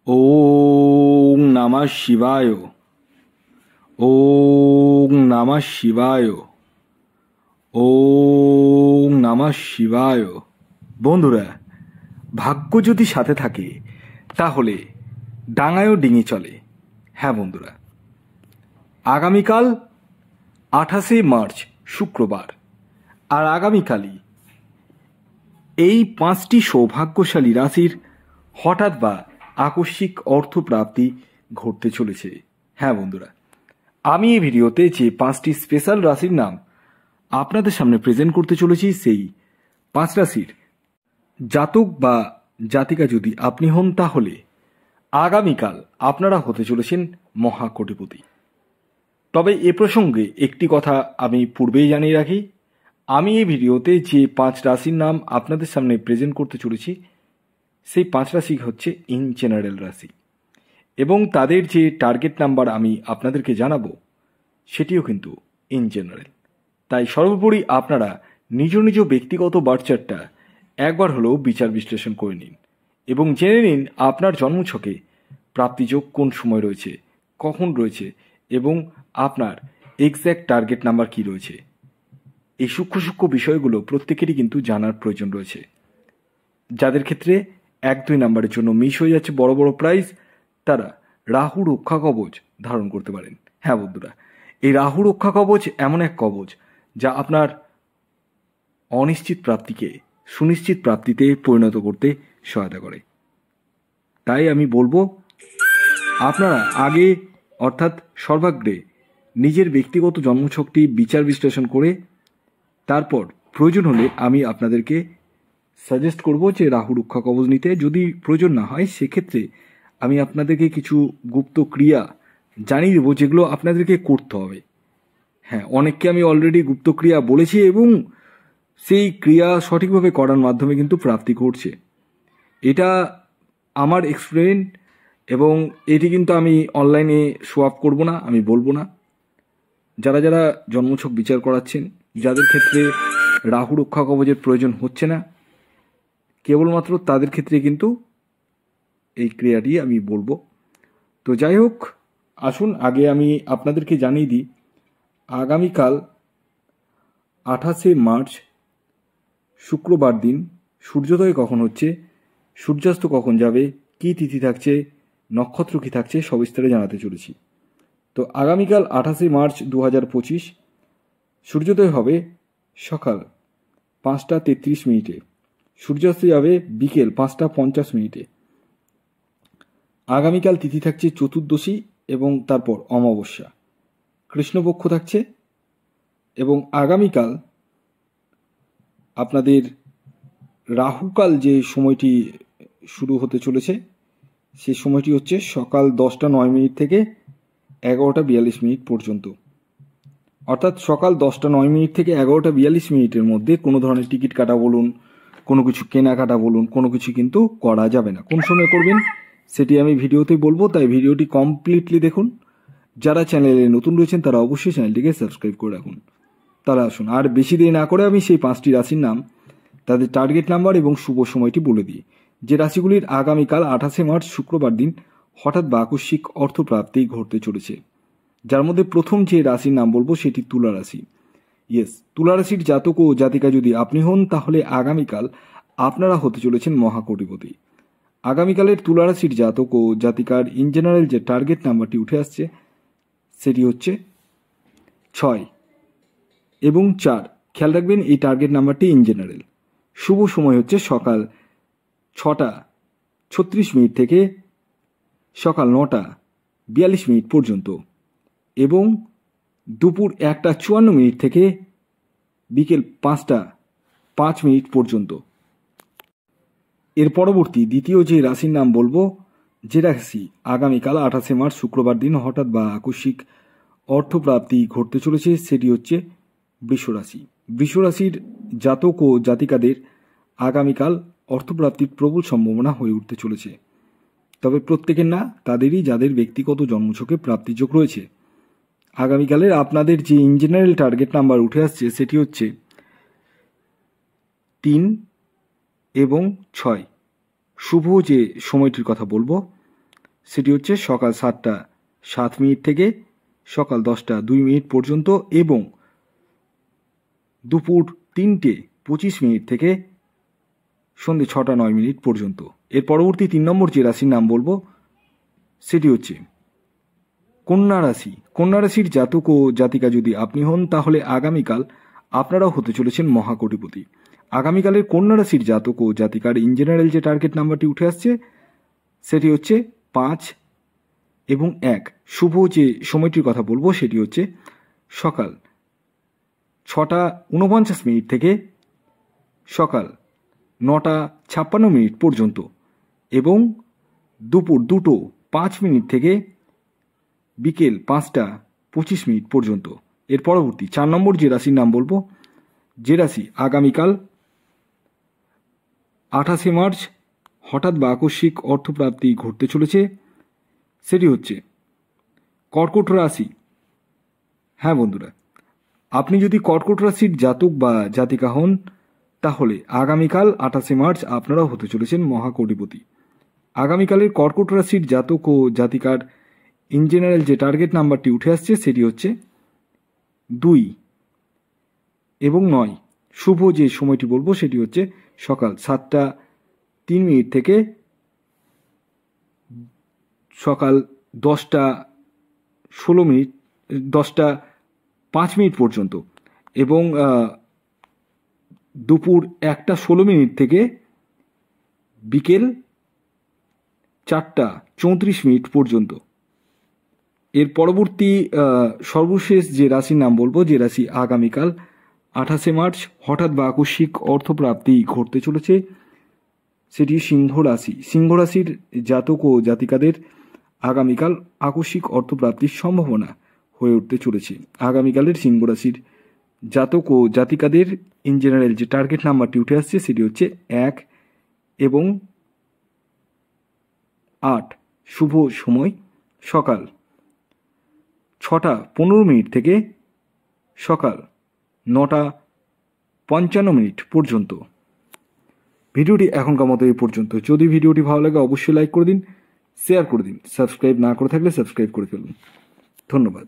ওং নমঃ শিবায়। ওং নমঃ শিবায়। ওং নমঃ শিবায়। বন্ধুরা, ভাগ্য যদি সাথে থাকে তাহলে ডাঙায়ও ডিঙি চলে। হ্যাঁ বন্ধুরা, আগামীকাল 28শে মার্চ শুক্রবার, আর আগামীকালই এই 5টি সৌভাগ্যশালী রাশির হঠাৎ বা আকস্মিক অর্থপ্রাপ্তি ঘটতে চলেছে। হ্যাঁ বন্ধুরা, আমি এই ভিডিওতে যে 5টি স্পেশাল রাশির নাম আপনাদের সামনে প্রেজেন্ট করতে চলেছি, সেই 5 রাশির জাতক বা জাতিকা যদি আপনি হন তাহলে আগামীকাল আপনারা হতে চলেছেন মহাকোটিপতি। তবে এ প্রসঙ্গে একটি কথা আমি পূর্বেই জানিয়ে রাখি, আমি এই ভিডিওতে যে 5 রাশির নাম আপনাদের সামনে প্রেজেন্ট করতে চলেছি সেই 5 রাশি হচ্ছে ইন জেনারেল রাশি, এবং তাদের যে টার্গেট নাম্বার আমি আপনাদেরকে জানাবো সেটিও কিন্তু ইন জেনারেল। তাই সর্বোপরি আপনারা নিজ নিজ ব্যক্তিগত বার্থ চার্টটা একবার হলেও বিচার বিশ্লেষণ করে নিন এবং জেনে নিন আপনার জন্মছকে প্রাপ্তিযোগ কোন সময় রয়েছে, কখন রয়েছে এবং আপনার এক্স্যাক্ট টার্গেট নাম্বার কি রয়েছে। এই সূক্ষ্ম সূক্ষ্ম বিষয়গুলো প্রত্যেকেরই কিন্তু জানার প্রয়োজন রয়েছে। যাদের ক্ষেত্রে 1-2 নাম্বারের জন্য মিস হয়ে যাচ্ছে বড় বড় প্রাইজ, তারা রাহু রক্ষা কবচ ধারণ করতে পারেন। হ্যাঁ বন্ধুরা, এই রাহু রক্ষা কবচ এমন এক কবচ যা আপনার অনিশ্চিত প্রাপ্তিকে সুনিশ্চিত প্রাপ্তিতে পরিণত করতে সহায়তা করে। তাই আমি বলবো আপনারা আগে অর্থাৎ সর্বাগ্রে নিজের ব্যক্তিগত জন্মছকটি বিচার বিশ্লেষণ করে তারপর প্রয়োজন হলে আমি আপনাদেরকে সাজেস্ট করব যে রাহু রক্ষা কবচ নিতে। যদি প্রয়োজন না হয় সেক্ষেত্রে আমি আপনাদেরকে কিছু গুপ্ত ক্রিয়া জানিয়ে দেবো যেগুলো আপনাদেরকে করতে হবে। হ্যাঁ, অনেককে আমি অলরেডি গুপ্ত ক্রিয়া বলেছি এবং সেই ক্রিয়া সঠিকভাবে করার মাধ্যমে কিন্তু প্রাপ্তি ঘটছে। এটা আমার এক্সপেরিয়েন্স এবং এটি কিন্তু আমি অনলাইনে শো আপ করবো না, আমি বলবো না। যারা যারা জন্মছক বিচার করাচ্ছেন, যাদের ক্ষেত্রে রাহু রক্ষা কবচের প্রয়োজন হচ্ছে না, কেবলমাত্র তাদের ক্ষেত্রে কিন্তু এই ক্রিয়াটি আমি বলবো। তো যাই হোক, আসুন আগে আমি আপনাদেরকে জানিয়ে দিই আগামীকাল 28শে মার্চ শুক্রবার দিন সূর্যোদয় কখন হচ্ছে, সূর্যাস্ত কখন যাবে, কী তিথি থাকছে, নক্ষত্র কী থাকছে, সবিস্তারে জানাতে চলেছি। তো আগামীকাল 28শে মার্চ 2025 সূর্যোদয় হবে সকাল 5টা 33 মিনিটে, সূর্যাস্ত যাবে বিকেল 5টা 50 মিনিটে। আগামীকাল তিথি থাকছে চতুর্দশী এবং তারপর অমাবস্যা, কৃষ্ণপক্ষ থাকছে। এবং আগামীকাল আপনাদের রাহুকাল যে সময়টি শুরু হতে চলেছে সেই সময়টি হচ্ছে সকাল 10টা 9 মিনিট থেকে 11টা 42 মিনিট পর্যন্ত। অর্থাৎ সকাল 10টা 9 মিনিট থেকে 11টা 42 মিনিটের মধ্যে কোনো ধরনের টিকিট কাটা বলুন, কোনো কিছু কেনাকাটা বলুন, কোনো কিছু কিন্তু করা যাবে না। কোন সময় করবেন সেটি আমি ভিডিওতেই বলবো, তাই ভিডিওটি কমপ্লিটলি দেখুন। যারা চ্যানেলে নতুন রয়েছেন তারা অবশ্যই চ্যানেলটিকে সাবস্ক্রাইব করে রাখুন। তারা আসুন আর বেশি দেরি না করে আমি সেই 5টি রাশির নাম, তাদের টার্গেট নাম্বার এবং শুভ সময়টি বলে দিই, যে রাশিগুলির আগামীকাল 28শে মার্চ শুক্রবার দিন হঠাৎ বা আকস্মিক অর্থপ্রাপ্তি ঘটতে চলেছে। যার মধ্যে প্রথম যে রাশির নাম বলবো সেটি তুলা রাশি। ইয়েস, তুলা রাশির জাতক ও জাতিকা যদি আপনি হন তাহলে আগামীকাল আপনারা হতে চলেছেন মহাকোটিপতি। আগামীকালের তুলা রাশির জাতক ও জাতিকার ইন জেনারেল যে টার্গেট নাম্বারটি উঠে আসছে সেটি হচ্ছে 6 এবং 4। খেয়াল রাখবেন এই টার্গেট নাম্বারটি ইন জেনারেল। শুভ সময় হচ্ছে সকাল 6টা 36 মিনিট থেকে সকাল 9টা 42 মিনিট পর্যন্ত এবং দুপুর 1টা 54 মিনিট থেকে বিকেল 5টা 5 মিনিট পর্যন্ত। এর পরবর্তী দ্বিতীয় যে রাশির নাম বলবো, যে রাশি আগামীকাল 28শে মার্চ শুক্রবার দিন হঠাৎ বা আকস্মিক অর্থপ্রাপ্তি ঘটতে চলেছে সেটি হচ্ছে বৃষ রাশি। বৃষ রাশির জাতক ও জাতিকাদের আগামীকাল অর্থপ্রাপ্তির প্রবল সম্ভাবনা হয়ে উঠতে চলেছে। তবে প্রত্যেকের না, তাদেরই যাদের ব্যক্তিগত জন্মছকে প্রাপ্তিযোগ রয়েছে। আগামীকালের আপনাদের যে ইন জেনারেল টার্গেট নাম্বার উঠে আসছে সেটি হচ্ছে 3 এবং 6। শুভ যে সময়টির কথা বলবো সেটি হচ্ছে সকাল 7টা 7 মিনিট থেকে সকাল 10টা 2 মিনিট পর্যন্ত এবং দুপুর 3টে 25 মিনিট থেকে সন্ধ্যে 6টা 9 মিনিট পর্যন্ত। এর পরবর্তী 3 নম্বর যে রাশির নাম বলবো সেটি হচ্ছে কন্যা রাশি। কন্যা রাশির জাতক ও জাতিকা যদি আপনি হন তাহলে আগামীকাল আপনারাও হতে চলেছেন মহাকোটিপতি। আগামীকালের কন্যা রাশির জাতক ও জাতিকার ইন জেনারেল যে টার্গেট নাম্বারটি উঠে আসছে সেটি হচ্ছে 5 এবং 1। শুভ যে সময়টির কথা বলবো সেটি হচ্ছে সকাল 6টা 49 মিনিট থেকে সকাল 9টা 56 মিনিট পর্যন্ত এবং দুপুর 2টো 5 মিনিট থেকে বিকেল 5টা 25 মিনিট পর্যন্ত। এর পরবর্তী 4 নম্বর যে রাশির নাম বলবো, যে রাশি আগামীকাল 28 মার্চ হঠাৎ বা আকস্মিক অর্থপ্রাপ্তি ঘটতে চলেছে সেটি হচ্ছে কর্কট রাশি। হ্যাঁ বন্ধুরা, আপনি যদি কর্কট রাশির জাতক বা জাতিকা হন তাহলে আগামীকাল 28 মার্চ আপনারাও হতে চলেছেন মহাকোটিপতি। আগামীকালের কর্কট রাশির জাতক ও জাতিকার ইন জেনারেল যে টার্গেট নাম্বারটি উঠে আসছে সেটি হচ্ছে 2 এবং 9। শুভ যে সময়টি বলবো সেটি হচ্ছে সকাল 7টা 3 মিনিট থেকে সকাল 10টা 16 মিনিট 10টা 5 মিনিট পর্যন্ত এবং দুপুর 1টা 16 মিনিট থেকে বিকেল 4টা 34 মিনিট পর্যন্ত। এর পরবর্তী সর্বশেষ যে রাশির নাম বলবো, যে রাশি আগামীকাল 28 মার্চ হঠাৎ বা আকস্মিক অর্থপ্রাপ্তি ঘটতে চলেছে সেটি সিংহ রাশি। সিংহ রাশির জাতক ও জাতিকাদের আগামীকাল আকস্মিক অর্থপ্রাপ্তির সম্ভাবনা হয়ে উঠতে চলেছে। আগামীকালের সিংহ রাশির জাতক ও জাতিকাদের ইন জেনারেল যে টার্গেট নাম্বারটি উঠে আসছে সেটি হচ্ছে 1 এবং 8। শুভ সময় সকাল 6টা 15 মিনিট থেকে সকাল 9টা 55 মিনিট পর্যন্ত। ভিডিওটি এখনকার মতো এই পর্যন্ত। যদি ভিডিওটি ভালো লাগে অবশ্যই লাইক করে দিন, শেয়ার করে দিন, সাবস্ক্রাইব না করে থাকলে সাবস্ক্রাইব করে ফেলুন। ধন্যবাদ।